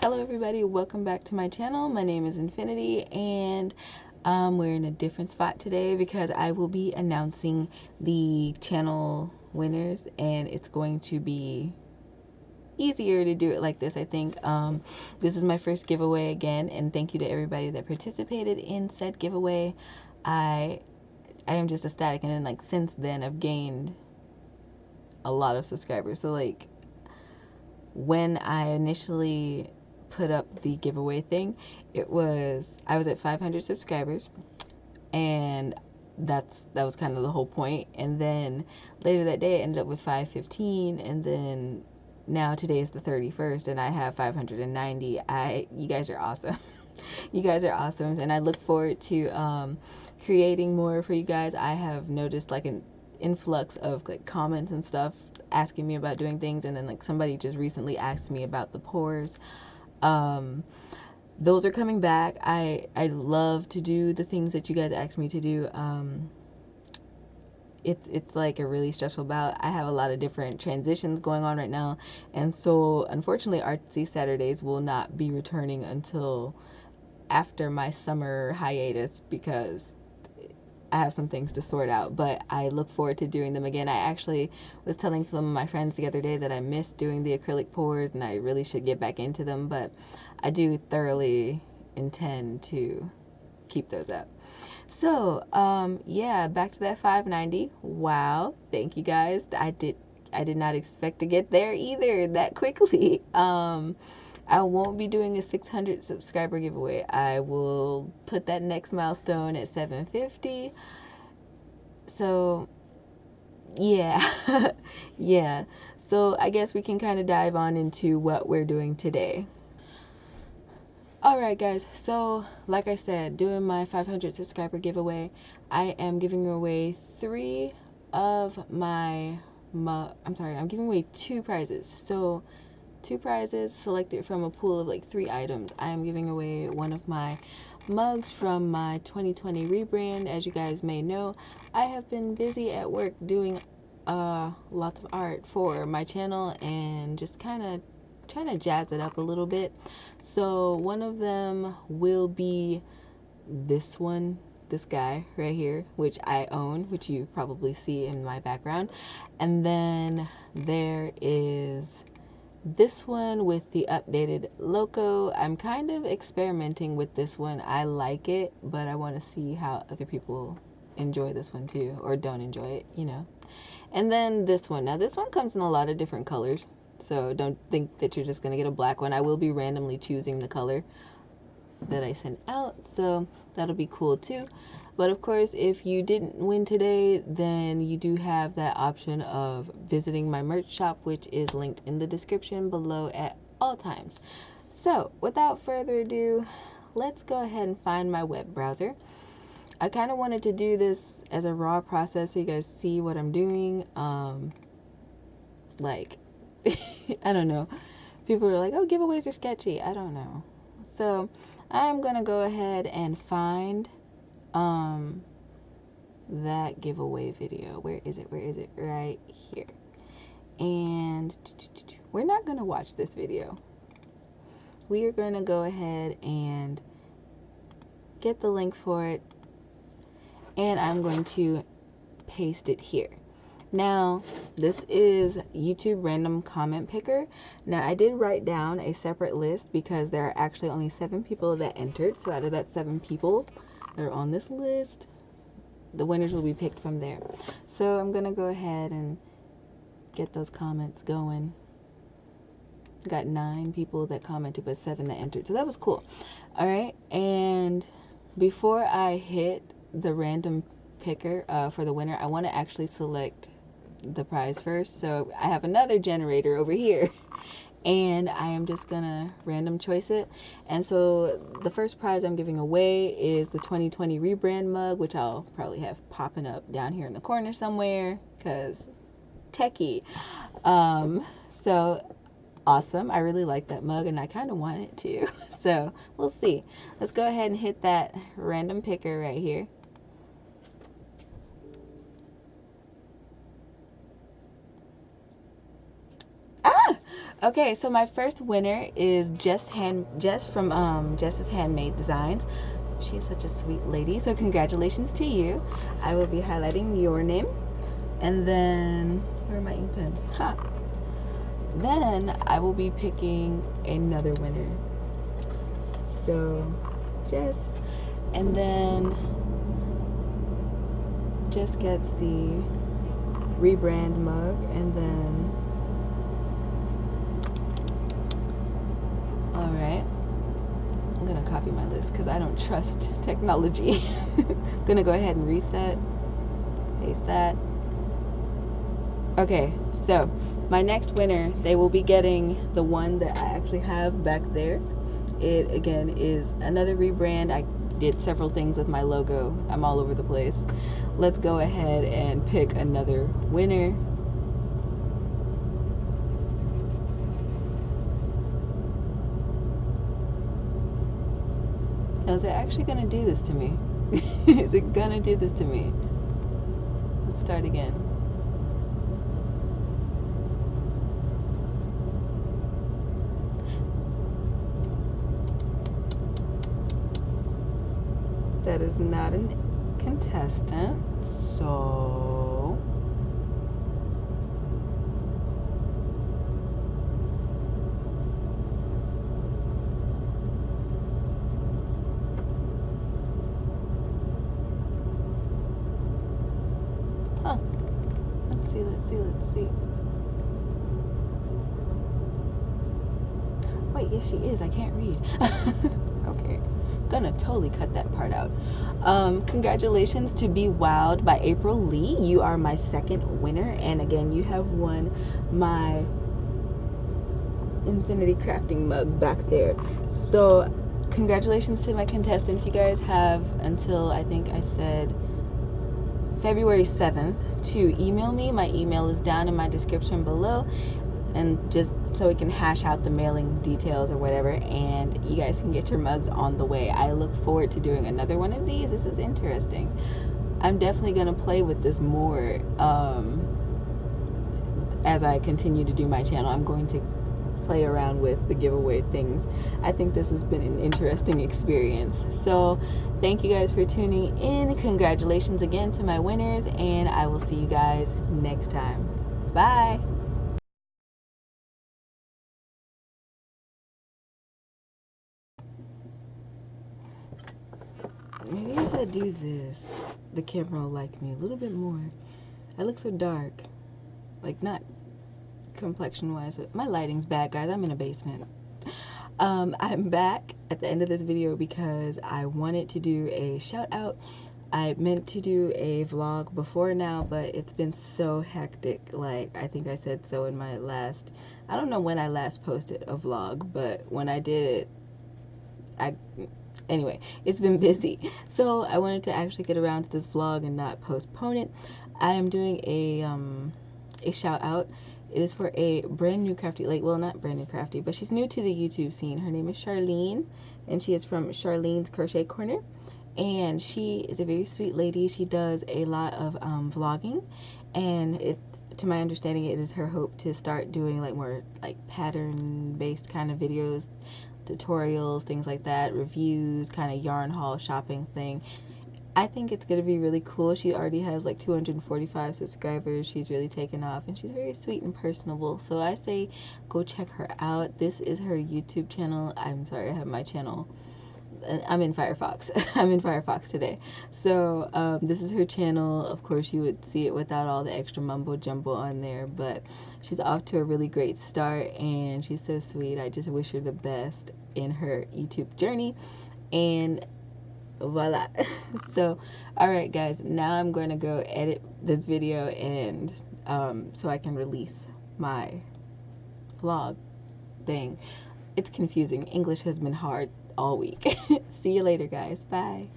Hello everybody, welcome back to my channel. My name is Infiniti, and we're in a different spot today because I will be announcing the channel winners, and it's going to be easier to do it like this, I think. This is my first giveaway again, and thank you to everybody that participated in said giveaway. I am just ecstatic, and then like since then I've gained a lot of subscribers. So like when I initially put up the giveaway thing, I was at 500 subscribers, and that was kind of the whole point. And then later that day I ended up with 515, and then now today is the 31st and I have 590. You guys are awesome. You guys are awesome, and I look forward to creating more for you guys. I have noticed like an influx of like comments and stuff asking me about doing things, and then like somebody just recently asked me about the pores. Those are coming back. I love to do the things that you guys ask me to do. It's like a really stressful bout. I have a lot of different transitions going on right now, and so unfortunately Artsy Saturdays will not be returning until after my summer hiatus because I have some things to sort out, but I look forward to doing them again. I actually was telling some of my friends the other day that I missed doing the acrylic pours and I really should get back into them, but I do thoroughly intend to keep those up. So, yeah, back to that 590. Wow, thank you guys. I did not expect to get there either that quickly. I won't be doing a 600 subscriber giveaway. I will put that next milestone at 750. So, yeah. Yeah. So, I guess we can kind of dive on into what we're doing today. Alright guys, so like I said, doing my 500 subscriber giveaway, I am giving away I'm giving away 2 prizes. So 2 prizes selected from a pool of like 3 items. I am giving away one of my mugs from my 2020 rebrand. As you guys may know, I have been busy at work doing lots of art for my channel and just kind of trying to jazz it up a little bit. So one of them will be this guy right here, which I own, which you probably see in my background. And then there is this one with the updated logo. I'm kind of experimenting with this one. I like it, but I want to see how other people enjoy this one too, or don't enjoy it, you know. And then this one. Now this one comes in a lot of different colors, so don't think that you're just going to get a black one. I will be randomly choosing the color that I sent out, so that'll be cool too. But of course, if you didn't win today, then you do have that option of visiting my merch shop, which is linked in the description below at all times. So without further ado, let's go ahead and find my web browser. I kind of wanted to do this as a raw process so you guys see what I'm doing. Like, I don't know. People are like, oh, giveaways are sketchy. I don't know. So I'm going to go ahead and find that giveaway video. Where is it? Right here. And we're not going to watch this video. We are going to go ahead and get the link for it, and I'm going to paste it here. Now, this is YouTube random comment picker. Now, I did write down a separate list because there are actually only 7 people that entered. So out of that 7 people that are on this list, the winners will be picked from there. So I'm going to go ahead and get those comments going. Got 9 people that commented, but 7 that entered. So that was cool. All right. And before I hit the random picker for the winner, I want to actually select the prize first. So I have another generator over here, and I am just gonna random choice it. And so the first prize I'm giving away is the 2020 rebrand mug, which I'll probably have popping up down here in the corner somewhere because techie. So awesome. I really like that mug, and I kind of want it too. So we'll see. Let's go ahead and hit that random picker right here. Okay, so my first winner is Jess from Jess's Handmade Designs. She's such a sweet lady, so congratulations to you. I will be highlighting your name, and then where are my ink pens? Then I will be picking another winner. So Jess, and then Jess gets the rebrand mug, and then all right. I'm gonna copy my list because I don't trust technology. Gonna go ahead and reset, paste that. Okay, so my next winner, they will be getting the one that I actually have back there. It again is another rebrand. I did several things with my logo. I'm all over the place. Let's go ahead and pick another winner. Now, is it actually gonna do this to me? Is it gonna do this to me? Let's start again. That is not a contestant, so let's see. Wait, yes she is. I can't read. Okay. Gonna totally cut that part out. Congratulations to Be Wowed by April Lee. You are my second winner, and again, you have won my Infiniti crafting mug back there. So, congratulations to my contestants. You guys have until I think I said February 7th to email me. My email is down in my description below, and just so we can hash out the mailing details or whatever, and you guys can get your mugs on the way. I look forward to doing another one of these. This is interesting. I'm definitely going to play with this more as I continue to do my channel. I'm going to play around with the giveaway things. I think this has been an interesting experience. So thank you guys for tuning in. Congratulations again to my winners, and I will see you guys next time. Bye. Maybe if I do this, the camera will like me a little bit more. I look so dark. Like, not complexion wise, but my lighting's bad, guys. I'm in a basement. I'm back at the end of this video because I wanted to do a shout out. I meant to do a vlog before now, but it's been so hectic. Like, I think I said so in my last, I don't know when I last posted a vlog, but when I did it, anyway, it's been busy. So I wanted to actually get around to this vlog and not postpone it. I am doing a shout out. It is for a brand new crafty, like, well, not brand new crafty, but she's new to the YouTube scene. Her name is Charlene, and she is from Charlene's Crochet Corner, and she is a very sweet lady. She does a lot of vlogging, and it, to my understanding, it is her hope to start doing like more like pattern based kind of videos, tutorials, things like that, reviews, kind of yarn haul shopping thing. I think it's going to be really cool. She already has like 245 subscribers. She's really taken off, and she's very sweet and personable. So I say go check her out. This is her YouTube channel. I'm sorry, I have my channel. I'm in Firefox. I'm in Firefox today. So this is her channel. Of course, you would see it without all the extra mumbo jumbo on there, but she's off to a really great start, and she's so sweet. I just wish her the best in her YouTube journey, and voila. So alright guys, now I'm going to go edit this video, and so I can release my vlog thing. It's confusing. English has been hard all week. See you later guys. Bye.